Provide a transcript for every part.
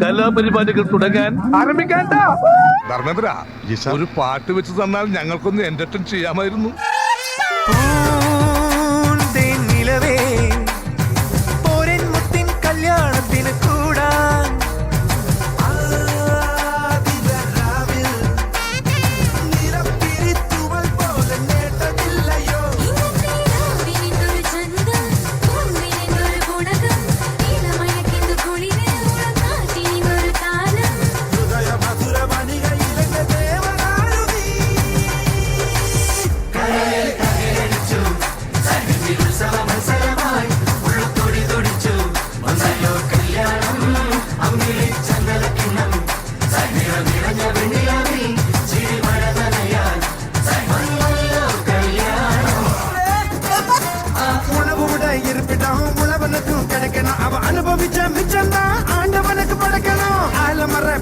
കലാപരിപാടികൾ തുടങ്ങാൻ ആരംഭിക്കാൻ. ധർമ്മേന്ദ്ര, ഒരു പാട്ട് വെച്ച് തന്നാൽ ഞങ്ങൾക്കൊന്ന് എന്റർടൈൻ ചെയ്യാമായിരുന്നു. കല്യാണത്തിന് കൂടാൻ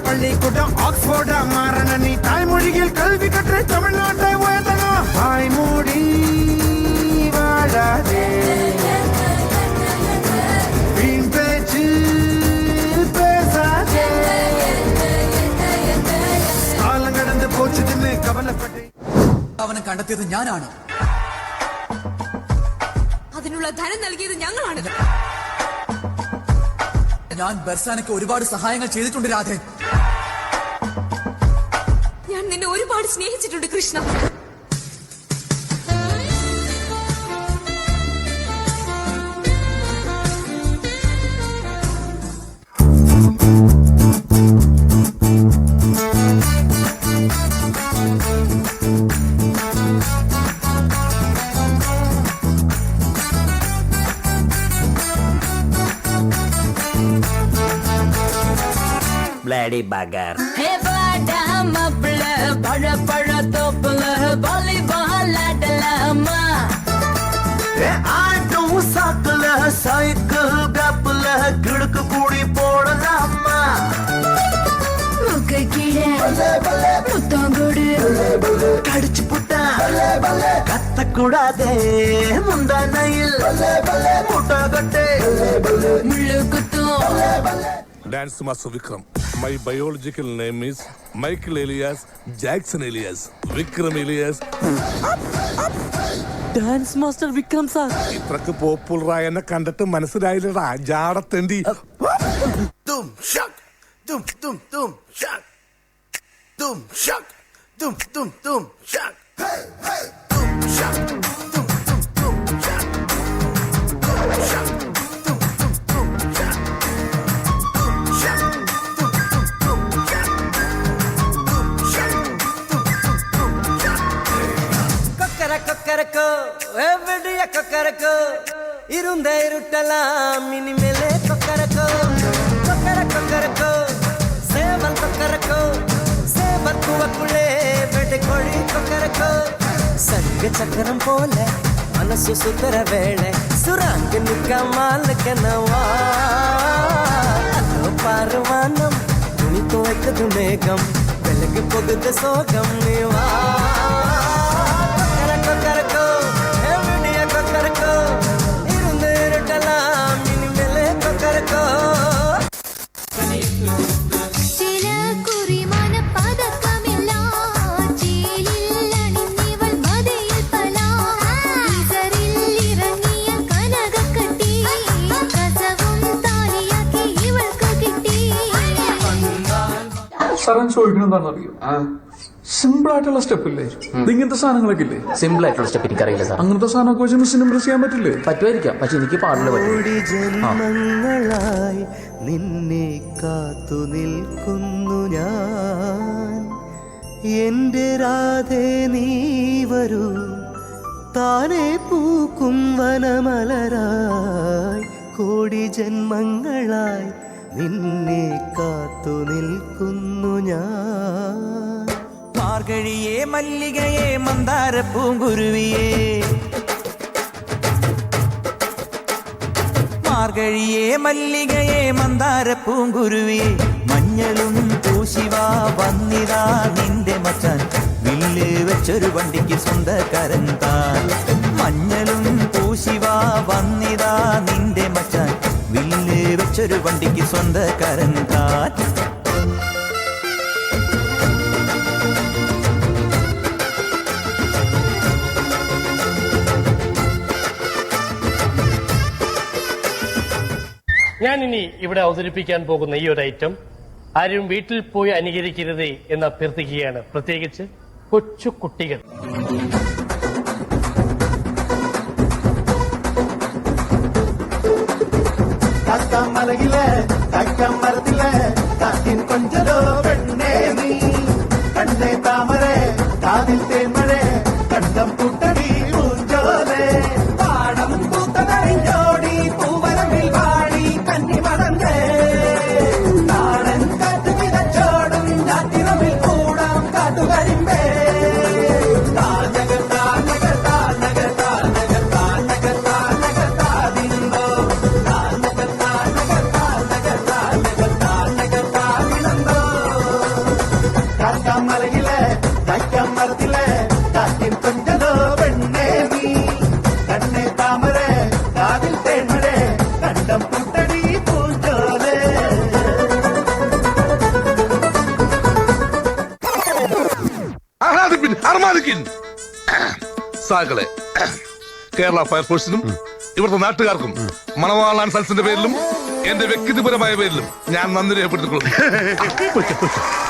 பள்ளிக்கூடம் ஆக்ஸ்போர்டா மாறன நீ தாய்மொழியில் கல்வி கற்ற தமிழ்நாட்டை உயர்த்தணும். தாய்மொழி வாழாதே, வீண் பேச்சு பேசாதே, காலம் கடந்து போச்சுன்னு കവലപ്പെട്ട്. അവനെ കണ്ടെത്തിയത് ഞാനാണ്. അതിനുള്ള ധനം നൽകിയത് ഞങ്ങളാണ്. ഞാൻ ബർസാനയ്ക്ക് ഒരുപാട് സഹായങ്ങൾ ചെയ്തിട്ടുണ്ട് രാധേ. ഞാൻ നിന്നെ ഒരുപാട് സ്നേഹിച്ചിട്ടുണ്ട് Krishna. Bloody bugger. Hey, badam apple, pada pada topple, volleyball adalama. Auto சாக்கல சைக்கிள் கப்பல கிழக்கு கூடி போடலாமா. முக்கை கீழே முத்தங்கோடு கடிச்சு புட்டா கத்தக்கூடாதே, முந்தானையில் முட்டை கட்டு முள்ளு குத்தும். Dance Master Vikram. My biological name is Michael Elias Jackson Elias Vikram Elias. Dance master Vikram sir. ഇത്രക്ക് പോപ്പുലറായ എന്നെ കണ്ടിട്ട് മനസ്സിലായില്ലടാ ജാടത്തേണ്ടി. തും ഷക് തും തും തും ഷക് തും ഷക് തും തും തും ഷക് തും ഷക് തും തും തും ഷക് തും ഷക് തും തും തും ഷക് തും ഷക് തും തും തും ഷക് തും ഷക് തും തും തും ഷക്. കൊക്കര കൊക്കരക്കോ എവിടെയ കൊക്കരക്കോ ഇരുണ്ട ഇരുട്ടലാം ഇനിമേലെ കൊക്കരക്കോ കൊക്കര കൊക്കരക്കോ സേവൽ കൊക്കരക്കോ സേവൽ പൂവക്കുള്ളേ വെടിക്കൊഴി കൊക്കരക്കോ സംഘ ചക്രം പോലെ മനസ്സു സുതര വേള സുരാങ്ക് നിക്കമാലക്കനവാ അതോ പാർവാനം തുണി തുവയ്ക്കതു മേഘം വെലക്ക് പൊകുത സോകം നീവാ. കൊക്കര കൊക്കരക്കോ എവിടെയ കൊക്കരക്കോ ഇരുണ്ട ഇരുട്ടലാം ഇനിമേലെ കൊക്കരക്കോ. ചില കുറിമാന പതക്കമില്ല ചേലിൽ അണിഞ്ഞിവൾ മതിയിൽ പല ഈസറിൽ ഇറങ്ങിയ കനകക്കട്ടി കസവും താലിയാക്കി ഇവൾക്ക് കിട്ടി. സാറേ ചോദിക്കണം എന്താണെന്നറിയോ? സിമ്പിൾ ആയിട്ടുള്ള സ്റ്റെപ്പ് ഇല്ലേ? ഇങ്ങനത്തെ സാധനങ്ങളൊക്കെ ഇല്ലേ? സിമ്പിൾ ആയിട്ടുള്ള സ്റ്റെപ്പ് എനിക്കറിയില്ല സാർ. അങ്ങനത്തെ സാധനമൊക്കെ വെച്ച് മിസ്സിന് ഇംപ്രസ് ചെയ്യാൻ പറ്റില്ലേ? പറ്റുമായിരിക്കാം, പക്ഷെ എനിക്ക് പാടില്ല. കോടി ജന്മങ്ങളായി നിന്നെ കാത്തു നിൽക്കുന്നു ഞാൻ. എന്റെ രാധേ നീ വരൂ, താനെ പൂക്കും വനമലരായി. കോടി ജന്മങ്ങളായി നിന്നെ കാത്തു നിൽക്കുന്നു ഞാൻ. മാർഗഴിയേ മല്ലികയെ മന്ദാര പൂങ്കുരുവിയേ, മാർഗഴിയേ മല്ലികയെ മന്ദാര പൂങ്കുരുവിയെ മഞ്ഞളും പൂശിവാ വന്നിതാ നിന്റെ മച്ചാൻ വില്ല് വെച്ചൊരു വണ്ടിക്ക് സ്വന്തക്കാരൻ താൻ. മഞ്ഞളും പൂശിവാ വന്നിതാ നിന്റെ മച്ചാൻ വില്ല് വെച്ച പഠിച്ചൊരു വണ്ടിക്ക് സ്വന്തക്കാരൻ താൻ. ഞാൻ ഇനി ഇവിടെ അവതരിപ്പിക്കാൻ പോകുന്ന ഈ ഒരു ഐറ്റം ആരും വീട്ടിൽ പോയി അനുകരിക്കരുതേ എന്ന് അഭ്യർത്ഥിക്കുകയാണ്, പ്രത്യേകിച്ച് കൊച്ചു കുട്ടികൾ. മലയിലെ മരത്തിലെ കാറ്റിൻ കൊഞ്ചലോ പെണ്ണേ നീ കണ്ണേ താമരെ കാതിൽ തേന്മഴേ കണ്ടം കൂട്ടടി പൂഞ്ചോലെ പാടം പൂത്തതറിഞ്ഞോടി പൂവരമിൽ വാടി കന്നി മറന്നേ നാടൻ കാറ്റ് വിതച്ചോടും രാത്രിറവിൽ കൂടാം കാട്ടുകരിമ്പേ മലയിലെ മരത്തിലെ കാറ്റിൻ കൊഞ്ചലോ പെണ്ണേ നീ കണ്ണേ താമരെ കാതിൽ തേന്മഴേ കണ്ടം പൂട്ടടി പൂഞ്ചോലെ. ആഹ്ലാദിപ്പിൻ, അർമാദിക്കിൻ. സാകളെ കേരള ഫയർഫോഴ്സിനും ഇവിടുത്തെ നാട്ടുകാർക്കും മണവാളാൻ സൽസിന്റെ പേരിലും എന്റെ വ്യക്തിപരമായ പേരിലും ഞാൻ നന്ദി രേഖപ്പെടുത്തിക്കൊള്ളുന്നു.